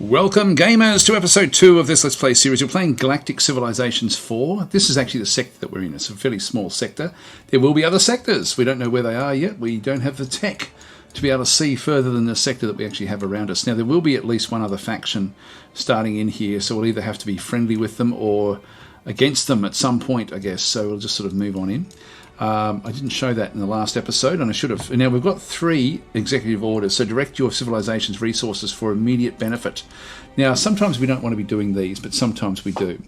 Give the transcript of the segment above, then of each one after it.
Welcome gamers to episode 2 of this Let's Play series. We're playing Galactic Civilizations 4. This is actually the sector that we're in. It's a fairly small sector. There will be other sectors. We don't know where they are yet. We don't have the tech to be able to see further than the sector that we actually have around us. Now there will be at least one other faction starting in here, so we'll either have to be friendly with them or against them at some point, I guess. So we'll just sort of move on in. I didn't show that in the last episode, and I should have. Now, we've got 3 executive orders, so direct your civilization's resources for immediate benefit. Now, sometimes we don't want to be doing these, but sometimes we do.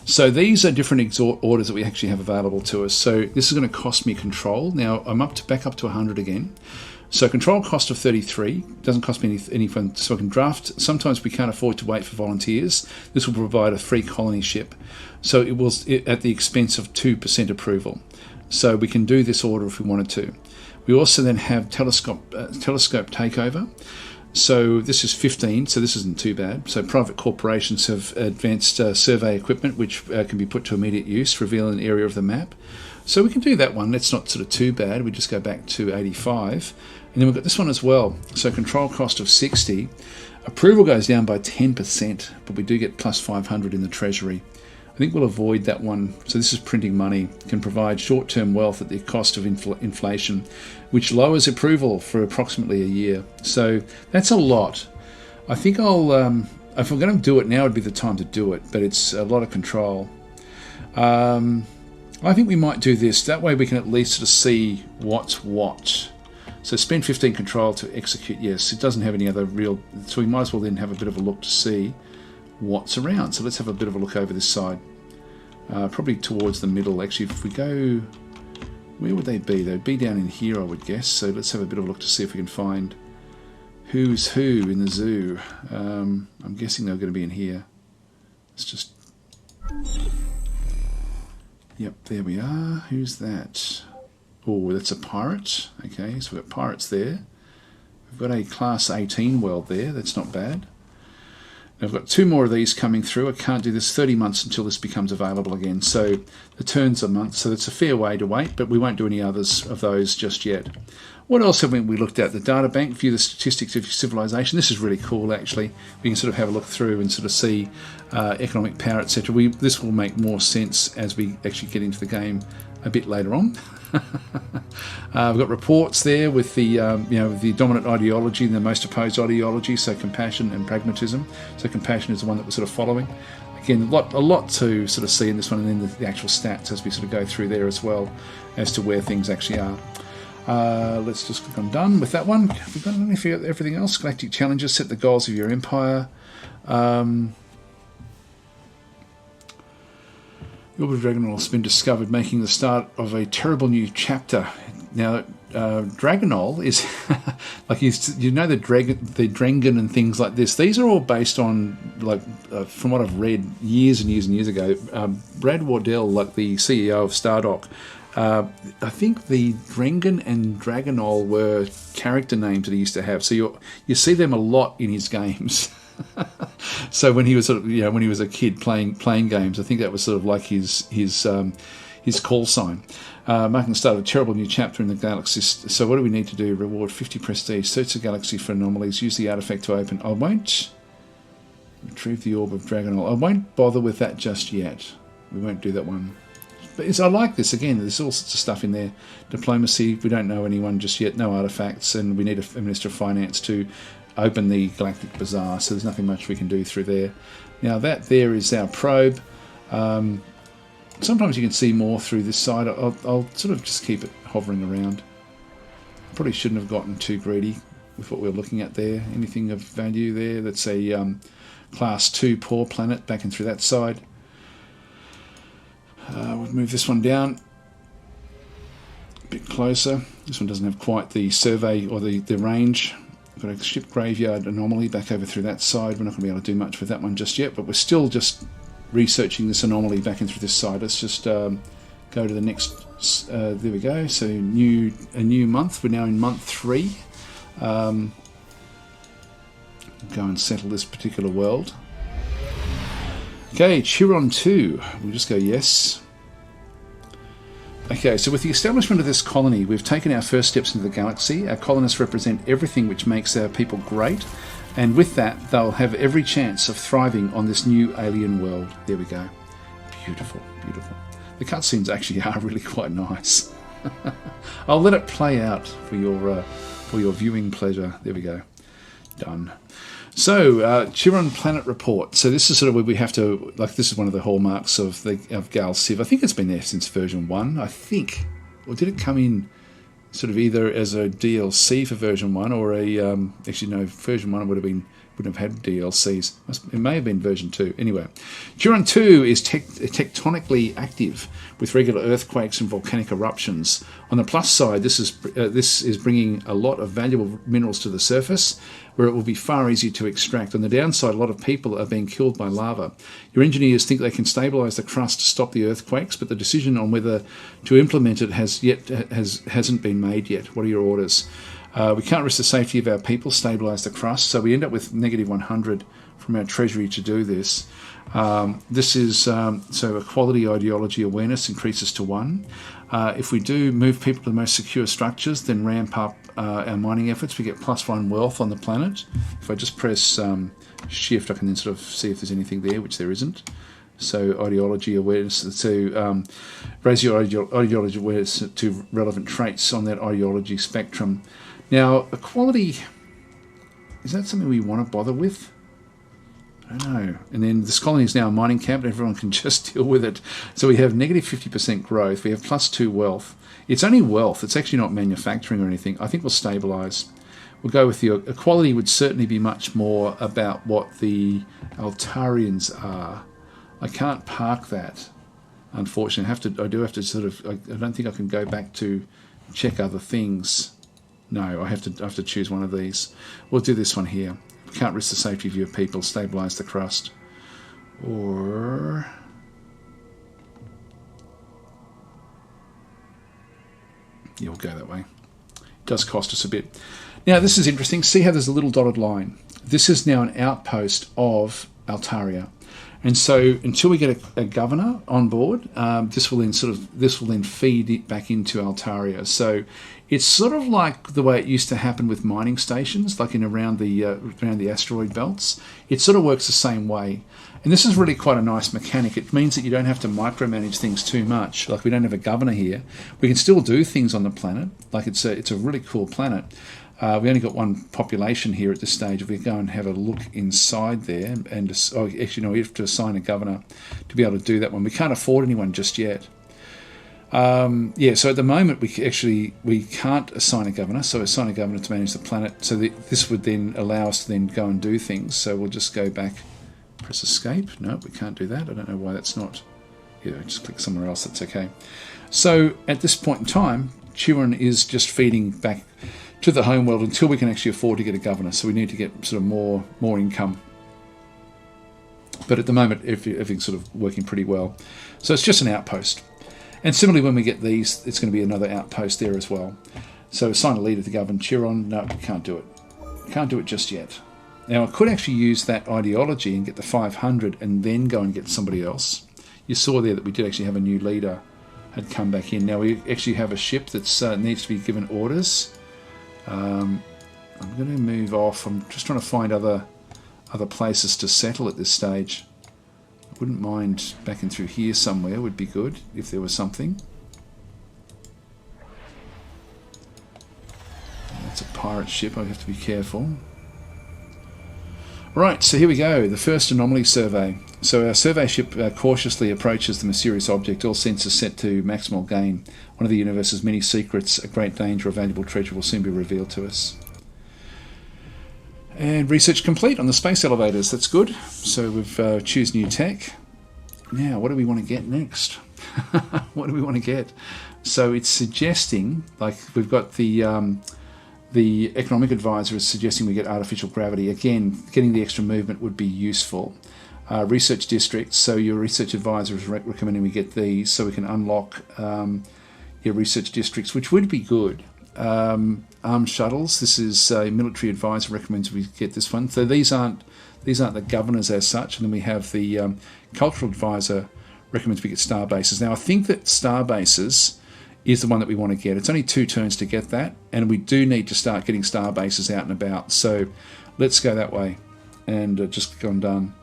So these are different orders that we actually have available to us. So this is going to cost me control. Now, I'm back up to 100 again. So control cost of 33, doesn't cost me any fun, so I can draft. Sometimes we can't afford to wait for volunteers. This will provide a free colony ship. So it will at the expense of 2% approval. So we can do this order if we wanted to. We also then have telescope takeover. So this is 15, so this isn't too bad. So private corporations have advanced survey equipment which can be put to immediate use, revealing an area of the map. So we can do that one. That's not sort of too bad. We just go back to 85. And then we've got this one as well. So control cost of 60. Approval goes down by 10%, but we do get plus 500 in the treasury. I think we'll avoid that one. So this is printing money, can provide short-term wealth at the cost of inflation, which lowers approval for approximately a year. So that's a lot. I think I'll, if I'm going to do it now, would be the time to do it, but it's a lot of control. I think we might do this. That way we can at least sort of see what's what. So spend 15 control to execute. Yes, it doesn't have any other real, so we might as well then have a bit of a look to see what's around. So let's have a bit of a look over this side, probably towards the middle. Actually, if we go, where would they be? They'd be down in here, I would guess. So let's have a bit of a look to see if we can find who's who in the zoo. I'm guessing they're going to be in here. Let's just, yep, there we are. Who's that? Oh, that's a pirate. Okay, so we've got pirates there. We've got a class 18 world there. That's not bad. I've got 2 more of these coming through. I can't do this 30 months until this becomes available again. So the turn's a month, so it's a fair way to wait, but we won't do any others of those just yet. What else have we looked at? The data bank, view the statistics of your civilization. This is really cool, actually. We can sort of have a look through and sort of see economic power, etc. This will make more sense as we actually get into the game a bit later on. We've got reports there with the the dominant ideology and the most opposed ideology, so compassion and pragmatism. So compassion is the one that we're sort of following. Again, a lot to sort of see in this one, and then the actual stats as we sort of go through there as well as to where things actually are. Let's just click on done with that one. Have we got everything else? Galactic challenges, set the goals of your empire. The orb of Dragonol has been discovered, making the start of a terrible new chapter. Now, Dragonol is like the Drengen and things like this. These are all based on, like, from what I've read years and years and years ago. Brad Wardell, like the CEO of Stardock, I think the Drengen and Dragonol were character names that he used to have. So you see them a lot in his games. So when he was sort of, when he was a kid playing games, I think that was sort of like his call sign. Marking the start of a terrible new chapter in the galaxy. So what do we need to do? Reward 50 prestige. Search the galaxy for anomalies. Use the artifact to open. I won't retrieve the orb of Dragonol. I won't bother with that just yet. We won't do that one. But I like this. Again, there's all sorts of stuff in there. Diplomacy. We don't know anyone just yet. No artifacts, and we need a Minister of Finance to open the Galactic Bazaar, so there's nothing much we can do through there. Now that there is our probe. Sometimes you can see more through this side. I'll sort of just keep it hovering around. Probably shouldn't have gotten too greedy with what we're looking at there. Anything of value there? That's a class 2 poor planet back in through that side. We'll move this one down a bit closer. This one doesn't have quite the survey or the range. Got a ship graveyard anomaly back over through that side. We're not going to be able to do much with that one just yet, but we're still just researching this anomaly back in through this side. Let's just go to the next. There we go. So a new month. We're now in month 3. Go and settle this particular world. Okay, Chiron 2. We'll just go yes. Okay, so with the establishment of this colony, we've taken our first steps into the galaxy. Our colonists represent everything which makes our people great. And with that, they'll have every chance of thriving on this new alien world. There we go. Beautiful, beautiful. The cutscenes actually are really quite nice. I'll let it play out for your viewing pleasure. There we go. Done. So, Chiron Planet Report. So this is sort of where we have to, like, this is one of the hallmarks of Gal Civ. I think it's been there since version 1, I think. Or did it come in sort of either as a DLC for version 1 or actually no, version 1 wouldn't have had DLCs. It may have been version 2. Anyway, Chiron 2 is tectonically active with regular earthquakes and volcanic eruptions. On the plus side, this is bringing a lot of valuable minerals to the surface, where it will be far easier to extract. On the downside, a lot of people are being killed by lava. Your engineers think they can stabilise the crust to stop the earthquakes, but the decision on whether to implement it hasn't been made yet. What are your orders? We can't risk the safety of our people, stabilise the crust, so we end up with negative 100 from our treasury to do this. This is so equality ideology awareness increases to 1. If we do move people to the most secure structures, then ramp up our mining efforts, we get +1 wealth on the planet. If I just press shift, I can then sort of see if there's anything there, which there isn't. So ideology awareness, so raise your ideology awareness to relevant traits on that ideology spectrum. Now, equality, is that something we want to bother with? I don't know. And then this colony is now a mining camp and everyone can just deal with it. So we have negative 50% growth. We have +2 wealth. It's only wealth. It's actually not manufacturing or anything. I think we'll stabilise. We'll go with the equality would certainly be much more about what the Altarians are. I can't park that, unfortunately. I do have to sort of, I don't think I can go back to check other things. No, I have to choose one of these. We'll do this one here. Can't risk the safety of your people, stabilise the crust. Or yeah, we'll go that way. It does cost us a bit. Now this is interesting. See how there's a little dotted line. This is now an outpost of Altaria. And so until we get a governor on board, this will then feed it back into Altaria. So it's sort of like the way it used to happen with mining stations, like around the asteroid belts. It sort of works the same way. And this is really quite a nice mechanic. It means that you don't have to micromanage things too much. Like we don't have a governor here. We can still do things on the planet. Like it's a really cool planet. We only got one population here at this stage. If we go and have a look inside there, and actually, no, we have to assign a governor to be able to do that one. We can't afford anyone just yet. So at the moment we can't assign a governor. So assign a governor to manage the planet. So this would then allow us to then go and do things. So we'll just go back, press escape. No, we can't do that. I don't know why that's not. Yeah, just click somewhere else. That's okay. So at this point in time, Chiron is just feeding back to the home world until we can actually afford to get a governor. So we need to get sort of more income. But at the moment, everything's sort of working pretty well. So it's just an outpost. And similarly, when we get these, it's going to be another outpost there as well. So assign a leader to govern Chiron. No, we can't do it. Can't do it just yet. Now, I could actually use that ideology and get the 500 and then go and get somebody else. You saw there that we did actually have a new leader had come back in. Now, we actually have a ship that needs to be given orders. I'm going to move off. I'm just trying to find other places to settle at this stage. I wouldn't mind backing through here somewhere. Would be good if there was something. That's a pirate ship. I have to be careful. Right, so here we go. The first anomaly survey. So our survey ship cautiously approaches the mysterious object, all sensors set to maximal gain. One of the universe's many secrets, a great danger, a valuable treasure will soon be revealed to us. And research complete on the space elevators. That's good. So we've choose new tech. Now, what do we want to get next? What do we want to get? So it's suggesting, like we've got the economic advisor is suggesting we get artificial gravity. Again, getting the extra movement would be useful. Research districts. So your research advisor is recommending we get these so we can unlock your research districts, which would be good. Armed shuttles. This is a military advisor recommends we get this one. So these aren't the governors as such. And then we have the cultural advisor recommends we get star bases. Now I think that star bases is the one that we want to get. It's only 2 turns to get that, and we do need to start getting star bases out and about. So let's go that way. And just gone done.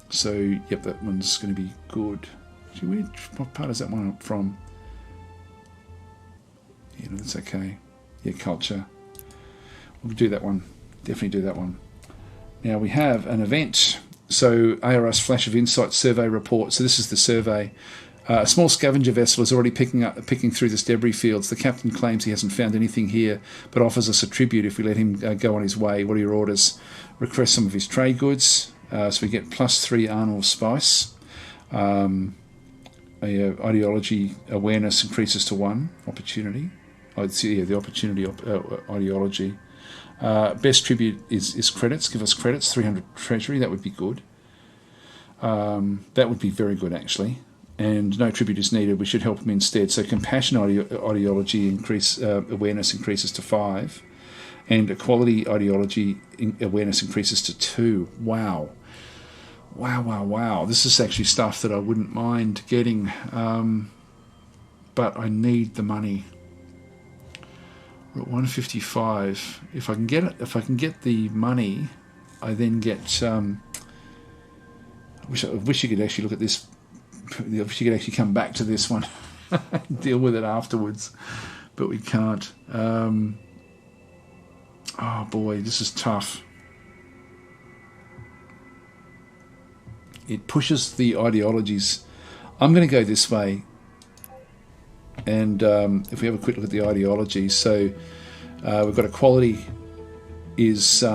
So, yep, that one's going to be good. Actually, what part is that one from? Yeah, no, that's okay. Yeah, culture. We'll do that one. Definitely do that one. Now we have an event. So ARS Flash of Insight survey report. So this is the survey. A small scavenger vessel is already picking through this debris fields. The captain claims he hasn't found anything here, but offers us a tribute if we let him go on his way. What are your orders? Request some of his trade goods. So we get +3 Arnold Spice. Ideology awareness increases to 1. Opportunity. Oh, yeah, the opportunity ideology. Best tribute is credits. Give us credits. 300 treasury. That would be good. That would be very good, actually. And no tribute is needed. We should help him instead. So compassion ideology awareness increases to 5, and equality ideology awareness increases to 2. Wow. Wow. This is actually stuff that I wouldn't mind getting, but I need the money. We're at 155. If I can get the money, I then get. I wish you could actually look at this. I wish you could actually come back to this one, deal with it afterwards, but we can't. Oh boy, this is tough. It pushes the ideologies. I'm going to go this way, and if we have a quick look at the ideologies, so we've got equality. Is we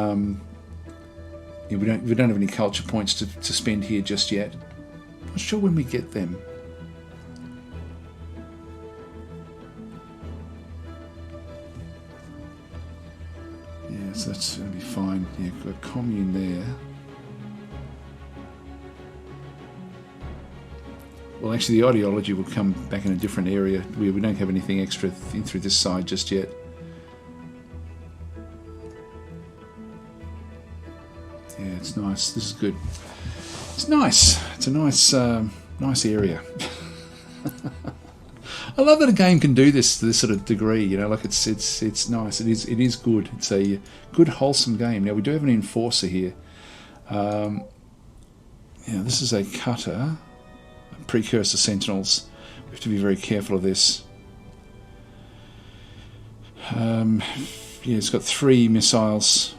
don't have any culture points to spend here just yet. Not sure when we get them. Yeah, so that's going to be fine. Yeah, got a commune there. Well, actually, the ideology will come back in a different area. We don't have anything extra through this side just yet. Yeah, it's nice. This is good. It's nice. It's a nice area. I love that a game can do this to this sort of degree. You know, like it's nice. It is good. It's a good, wholesome game. Now we do have an enforcer here. Yeah, this is a cutter. Precursor sentinels. We have to be very careful of this. Yeah, it's got 3 missiles.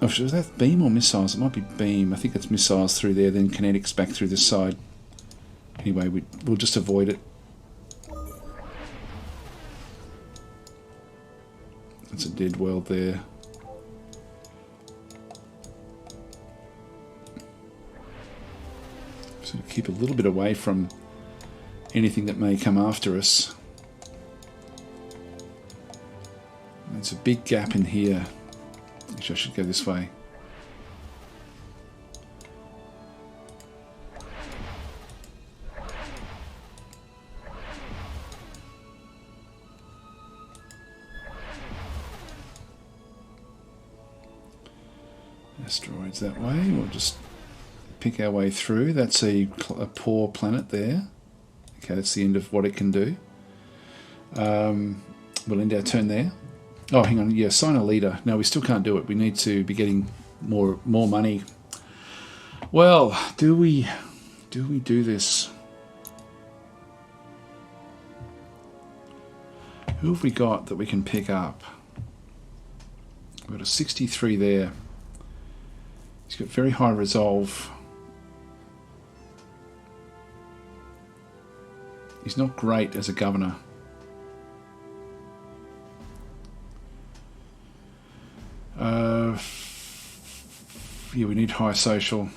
Oh, is that beam or missiles? It might be beam. I think it's missiles through there, then kinetics back through this side. Anyway, we'll just avoid it. That's a dead world there. So keep a little bit away from anything that may come after us. There's a big gap in here. Actually, I should go this way. Asteroids that way. We'll just pick our way through. That's a poor planet there. Okay, that's the end of what it can do. We'll end our turn there. Oh, hang on. Yeah, sign a leader. No, we still can't do it. We need to be getting more money. Well, do we do this? Who have we got that we can pick up? We've got a 63 there. He's got very high resolve. He's not great as a governor. Yeah, we need high social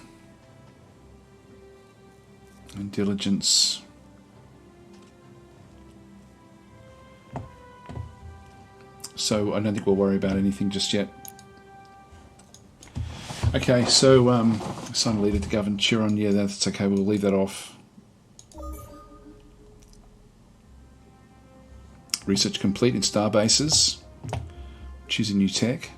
and diligence. So I don't think we'll worry about anything just yet. Okay, so assign a leader to govern Chiron. Yeah, that's okay. We'll leave that off. Research complete in star bases. Choosing new tech.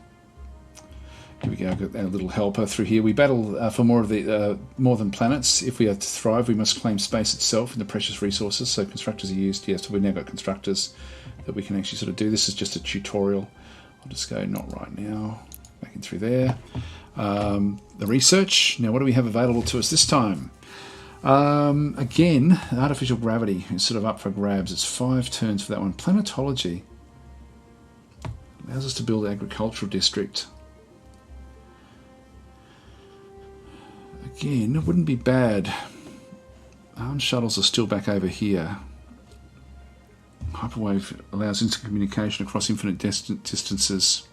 Here we go. I've got our little helper through here. We battle for more of the more than planets. If we are to thrive, we must claim space itself and the precious resources. So constructors are used. Yes, so we've now got constructors that we can actually sort of do. This is just a tutorial. I'll just go not right now. back in through there. The research. Now, what do we have available to us this time? Again, artificial gravity is sort of up for grabs. It's 5 turns for that one. Planetology allows us to build an agricultural district. Again, it wouldn't be bad. Armed shuttles are still back over here. Hyperwave allows instant communication across infinite distances.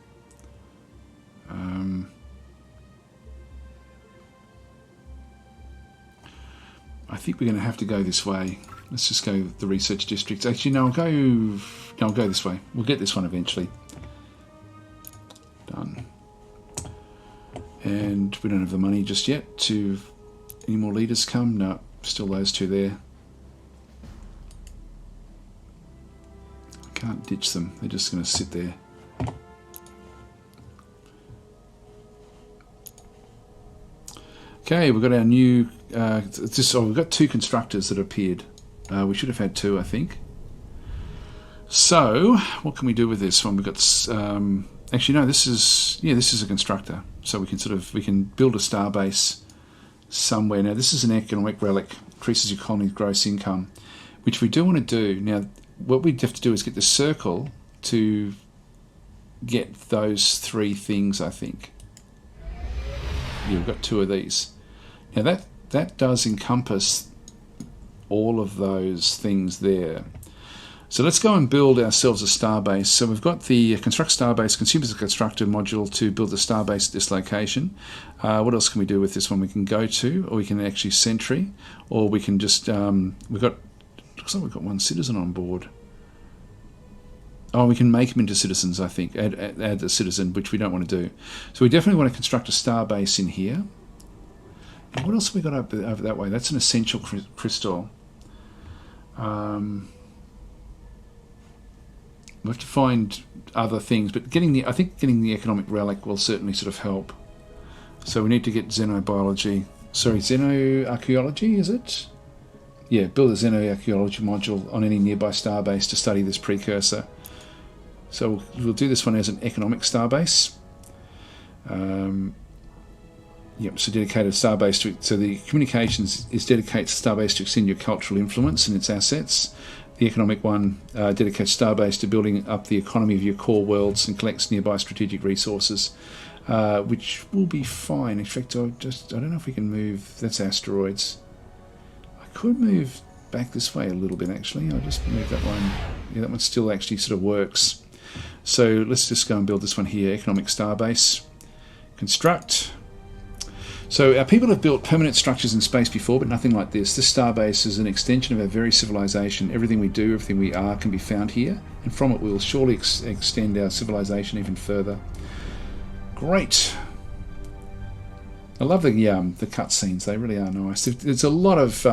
I think we're going to have to go this way. Let's just go the research districts. Actually, no, I'll go this way. We'll get this one eventually. Done. And we don't have the money just yet to any more leaders come. No, still those two there. I can't ditch them. They're just going to sit there. Okay, we've got our new. We've got 2 constructors that appeared. We should have had 2, I think. So, what can we do with this one? We've got. Actually, no. This is a constructor. So we can build a starbase somewhere. Now, this is an economic relic. Increases your colony's gross income, which we do want to do. Now, what we have to do is get the circle to get those 3 things. I think. Yeah, we've got 2 of these. Now that does encompass all of those things there. So let's go and build ourselves a starbase. So we've got the construct starbase, consumes a constructor module to build the starbase at this location. What else can we do with this one? We can go to, or we can actually sentry, or we can just looks like we've got 1 citizen on board. Oh, we can make them into citizens, I think. Add a citizen, which we don't want to do. So we definitely want to construct a starbase in here. And what else have we got over that way? That's an essential crystal. We'll have to find other things, but I think getting the economic relic will certainly sort of help. So we need to get xenobiology. Sorry, xenoarchaeology, is it? Yeah, build a xenoarchaeology module on any nearby starbase to study this precursor. So we'll do this one as an economic starbase. So dedicated starbase so the communications is dedicated starbase to extend your cultural influence and its assets. The economic one dedicates starbase to building up the economy of your core worlds and collects nearby strategic resources, which will be fine. In fact, I don't know if we can move. That's asteroids. I could move back this way a little bit actually. I'll just move that one. Yeah, that one still actually sort of works. So let's just go and build this one here. Economic starbase. Construct. So our people have built permanent structures in space before, but nothing like this. This starbase is an extension of our very civilization. Everything we do, everything we are can be found here, and from it we will surely extend our civilization even further. Great. I love the cutscenes. They really are nice. There's a lot of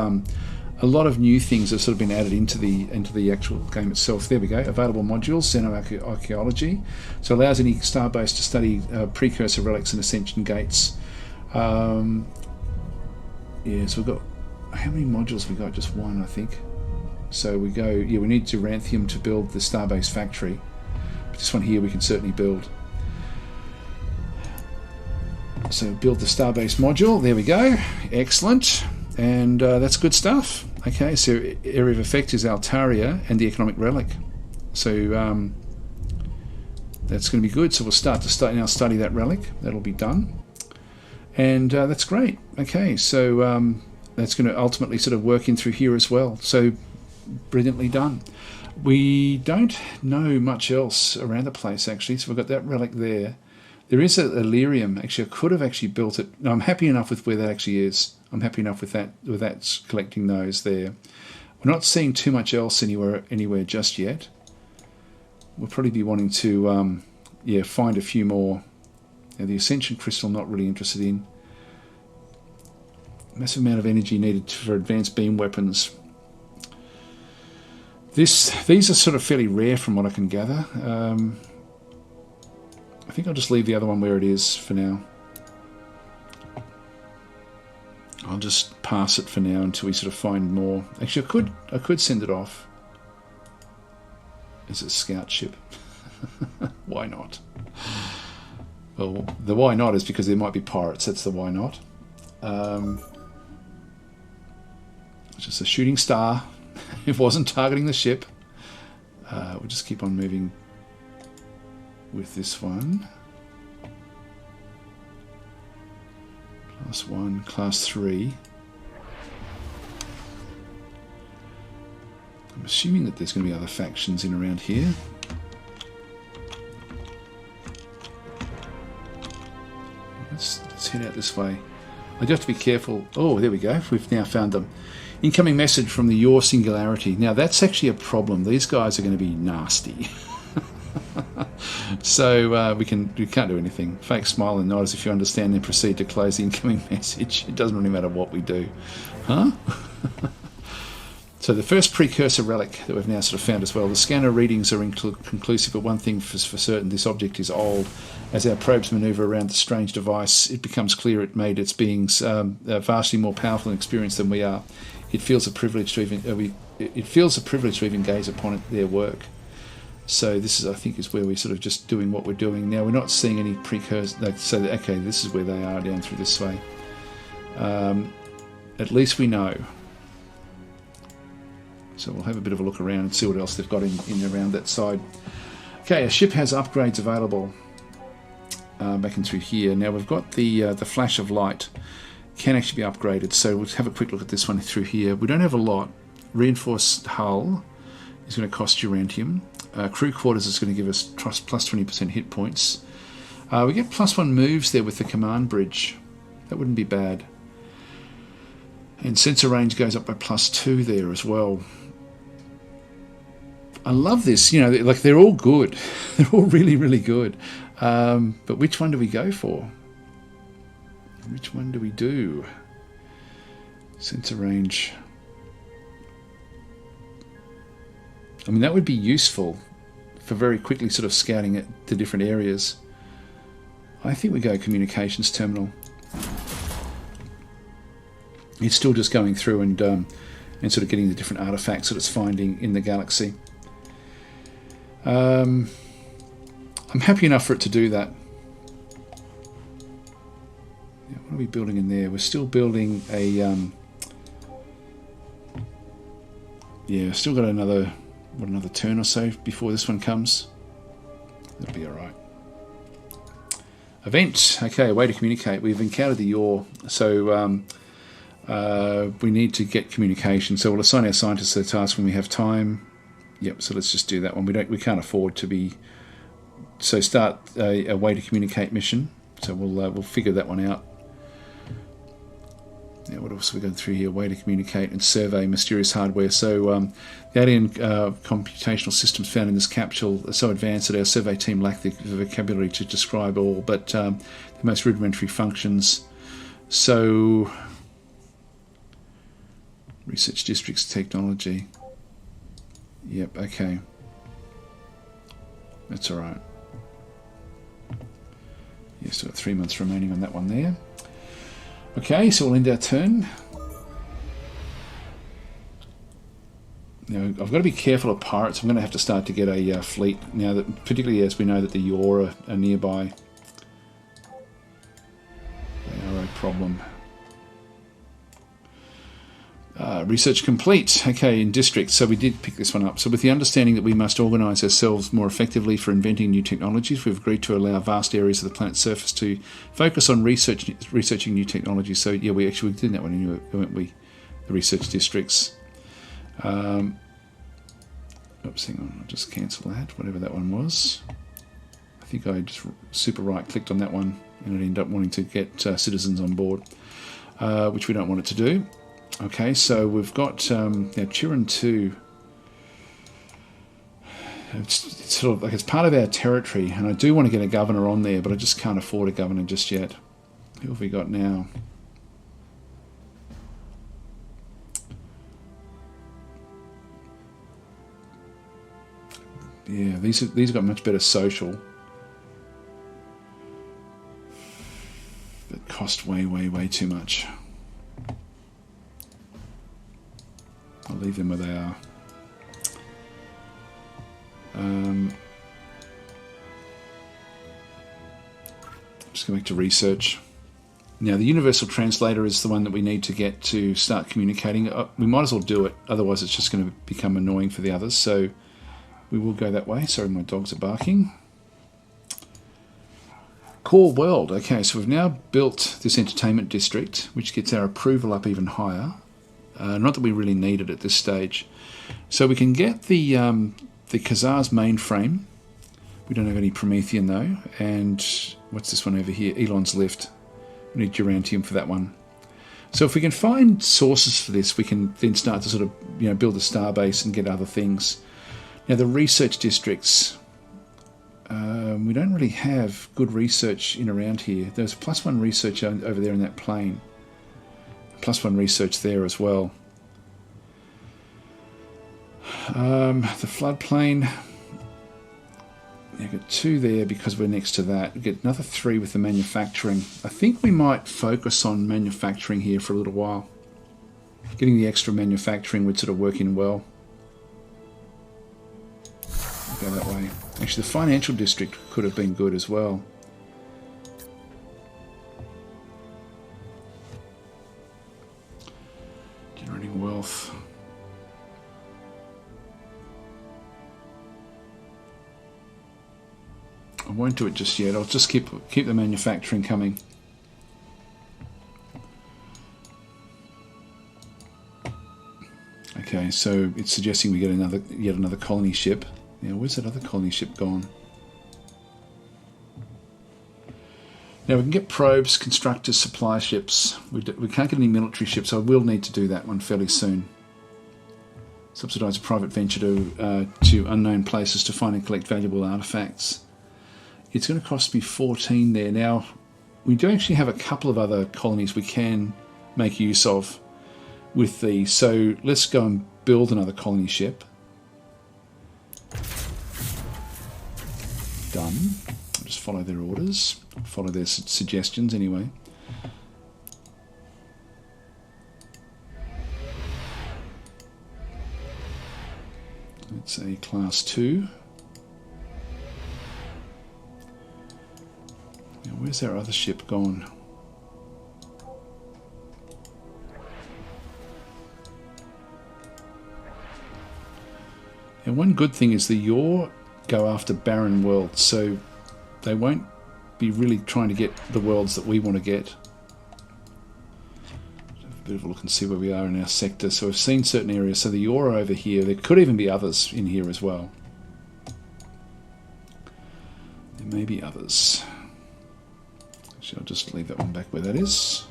new things that have sort of been added into the actual game itself. There we go. Available modules, xenoarchaeology. So allows any starbase to study precursor relics and ascension gates. So we've got, how many modules have we got? Just 1, I think. So we go, we need Duranthium to build the starbase factory. But this one here we can certainly build. So build the starbase module. There we go. Excellent. And that's good stuff. Okay, so area of effect is Altaria and the economic relic. So that's going to be good. So we'll start to now study that relic. That'll be done. And that's great. Okay, so that's going to ultimately sort of work in through here as well. So brilliantly done. We don't know much else around the place actually. So we've got that relic there. There is a Illyrium. Actually, I could have actually built it. No, I'm happy enough with where that actually is. I'm happy enough with that collecting those there. We're not seeing too much else anywhere just yet. We'll probably be wanting to find a few more. Now, the Ascension Crystal, not really interested in. Massive amount of energy needed for advanced beam weapons. These are sort of fairly rare from what I can gather. I think I'll just leave the other one where it is for now. I'll just pass it for now until we sort of find more. Actually, I could send it off as a scout ship. Why not? Well, the why not is because there might be pirates. That's the why not. It's just a shooting star. It wasn't targeting the ship. We'll just keep on moving with this one. Class 1, Class 3. I'm assuming that there's going to be other factions in around here. Let's head out this way. I do have to be careful. Oh, there we go. We've now found them. Incoming message from the Your Singularity. Now that's actually a problem. These guys are going to be nasty. So we can't do anything. Fake smile and nod as if you understand, then proceed to close the incoming message. It doesn't really matter what we do. Huh? So the first precursor relic that we've now sort of found as well. The scanner readings are conclusive, but one thing for certain, this object is old. As our probes manoeuvre around the strange device, it becomes clear it made its beings vastly more powerful and experienced than we are. It feels a privilege to even gaze upon their work. So this is, I think, is where we're sort of just doing what we're doing now. We're not seeing any precursors. So okay, this is where they are down through this way. At least we know. So we'll have a bit of a look around and see what else they've got in around that side. Okay, a ship has upgrades available back in through here. Now we've got the flash of light can actually be upgraded. So we'll have a quick look at this one through here. We don't have a lot. Reinforced hull is going to cost Urantium. Crew quarters is going to give us plus 20% hit points. We get +1 moves there with the command bridge. That wouldn't be bad. And sensor range goes up by +2 there as well. I love this. You know, like they're all good. They're all really, really good. But which one do we go for? Which one do we do? Sensor range. I mean, that would be useful for very quickly sort of scouting it to different areas. I think we go communications terminal. It's still just going through and sort of getting the different artifacts that it's finding in the galaxy. I'm happy enough for it to do that. What are we building in there? We're still building a... yeah, still got another turn or so before this one comes. That'll be alright. Event. Okay, way to communicate. We've encountered the Yaw, so we need to get communication. So we'll assign our scientists a task when we have time. Yep, so let's just do that one. We can't afford to be... So start a way to communicate mission. So we'll figure that one out. Yeah, what else are we going through here? Way to communicate and survey mysterious hardware. So the alien computational systems found in this capsule are so advanced that our survey team lack the vocabulary to describe all, but the most rudimentary functions. So research districts technology. Yep, okay. That's all right. Yeah, still got 3 months remaining on that one there. Okay, so we'll end our turn. Now, I've got to be careful of pirates. I'm going to have to start to get a fleet now, that, particularly as we know that the Yaw are nearby. They are a problem. Research complete. Okay, in districts. So we did pick this one up. So with the understanding that we must organise ourselves more effectively for inventing new technologies, we've agreed to allow vast areas of the planet's surface to focus on researching new technologies. So yeah, we did that one anyway, weren't we? The research districts. Oops, hang on. I'll just cancel that. Whatever that one was. I think I just super right clicked on that one and it ended up wanting to get citizens on board, which we don't want it to do. Okay, so we've got now Turin 2. It's sort of like it's part of our territory, and I do want to get a governor on there, but I just can't afford a governor just yet. Who have we got now? Yeah, these have got much better social, but cost way too much. I'll leave them where they are. Just go back to research. Now, the universal translator is the one that we need to get to start communicating. We might as well do it, otherwise it's just going to become annoying for the others. So we will go that way. Sorry, my dogs are barking. Core world. Okay, so we've now built this entertainment district, which gets our approval up even higher. Not that we really need it at this stage. So we can get the Khazar's mainframe. We don't have any Promethean though. And what's this one over here? Elon's lift. We need Duranthium for that one. So if we can find sources for this, we can then start to sort of, you know, build a starbase and get other things. Now the research districts, we don't really have good research in around here. There's +1 research over there in that plane. +1 research there as well. The floodplain. You get 2 there because we're next to that. We get another 3 with the manufacturing. I think we might focus on manufacturing here for a little while. Getting the extra manufacturing would sort of work in well. Go that way. Actually, the financial district could have been good as well. Generating wealth. I won't do it just yet. I'll just keep the manufacturing coming. Okay, so it's suggesting we get yet another colony ship. Now, where's that other colony ship gone? Now we can get probes, constructors, supply ships. We can't get any military ships, so I will need to do that one fairly soon. Subsidise a private venture to unknown places to find and collect valuable artefacts. It's going to cost me 14 there. Now, we do actually have a couple of other colonies we can make use of with these. So let's go and build another colony ship. Done. I'll just follow their orders. Follow their suggestions anyway. It's a class 2. Now, where's our other ship gone? And one good thing is the Yor go after barren worlds, so they won't be really trying to get the worlds that we want to get. Have a bit of a look and see where we are in our sector. So we've seen certain areas. So the Yor are over here. There could even be others in here as well. There may be others. Actually, I'll just leave that one back where that is.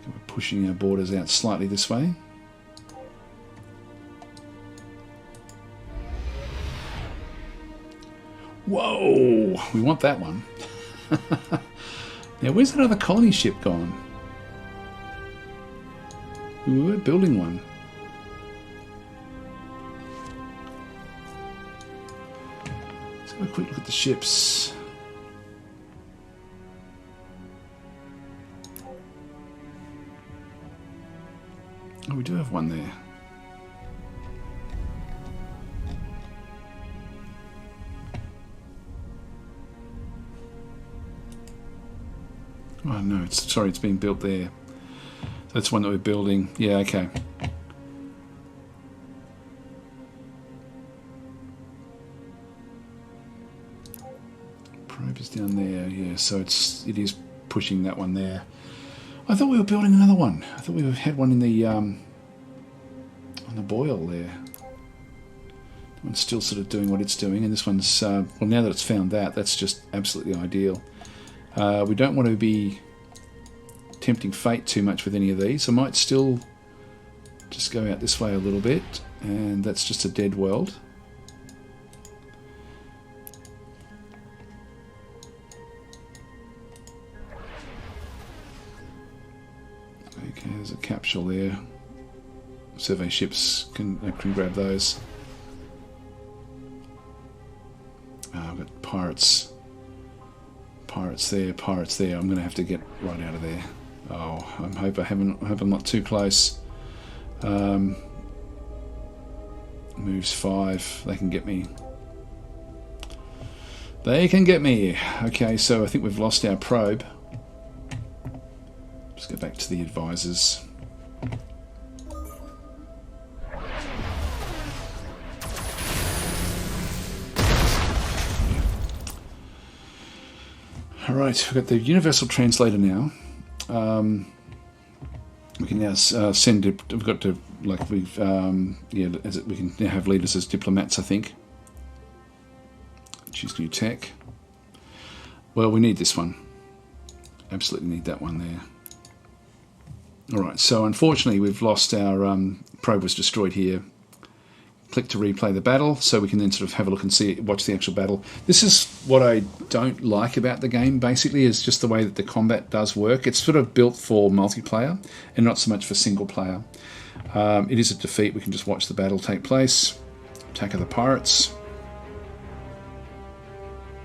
We're pushing our borders out slightly this way. Whoa! We want that one. Now, where's that other colony ship gone? We were building one. Let's have a quick look at the ships. Oh, we do have one there. Oh no, sorry, it's being built there. That's one that we're building. Yeah, okay. Probe is down there, yeah, so it is pushing that one there. I thought we were building another one. I thought we had one in the on the boil there. That one's still sort of doing what it's doing, and this one's well, now that it's found that, that's just absolutely ideal. We don't want to be tempting fate too much with any of these. I might still just go out this way a little bit, and that's just a dead world. Okay, there's a capsule there. Survey ships can grab those. I've got pirates. Pirates there, pirates there. I'm going to have to get right out of there. Oh, I hope I'm not too close. Moves 5. They can get me. They can get me. Okay, so I think we've lost our probe. Let's go back to the advisors. Alright, we've got the universal translator now. We can now send it. We've got to, like, we can now have leaders as diplomats, I think. Choose new tech. Well, we need this one. Absolutely need that one there. Alright, so unfortunately we've lost our probe was destroyed here. Click to replay the battle, so we can then sort of have a look and watch the actual battle. This is what I don't like about the game, basically, is just the way that the combat does work. It's sort of built for multiplayer and not so much for single player. It is a defeat. We can just watch the battle take place. Attack of the pirates.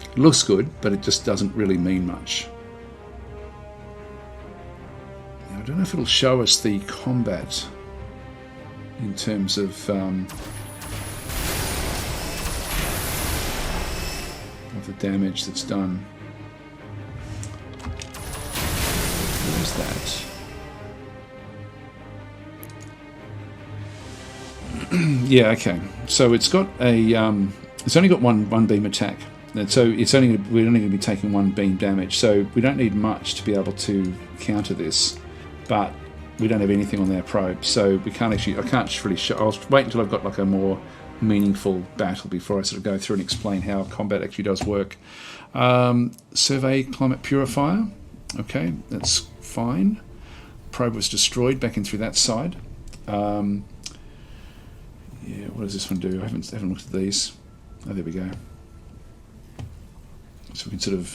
It looks good, but it just doesn't really mean much. Now, I don't know if it'll show us the combat in terms of the damage that's done. Where's that? Yeah, okay. So it's got a it's only got one beam attack, and so we're only going to be taking one beam damage. So we don't need much to be able to counter this, but we don't have anything on their probe, so we can't actually. I can't really show. I'll wait until I've got like a more meaningful battle before I sort of go through and explain how combat actually does work. Survey climate purifier. Okay, that's fine. Probe was destroyed, back in through that side. Yeah, what does this one do? I haven't looked at these. Oh, there we go. So we can sort of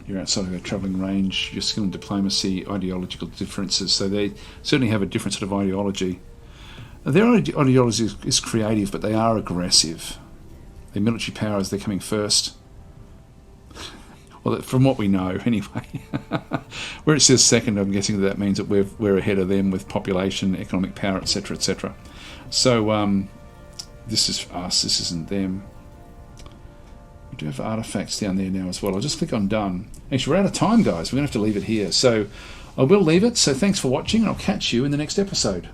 you're outside of our travelling range, your skill and diplomacy, ideological differences. So they certainly have a different sort of ideology. Their ideology is creative, but they are aggressive. Their military powers, they're coming first. Well, from what we know, anyway. Where it says second, I'm guessing that means that we're ahead of them with population, economic power, etc., etc. So this is us, this isn't them. We do have artifacts down there now as well. I'll just click on done. Actually, we're out of time, guys. We're going to have to leave it here. So I will leave it. So thanks for watching, and I'll catch you in the next episode.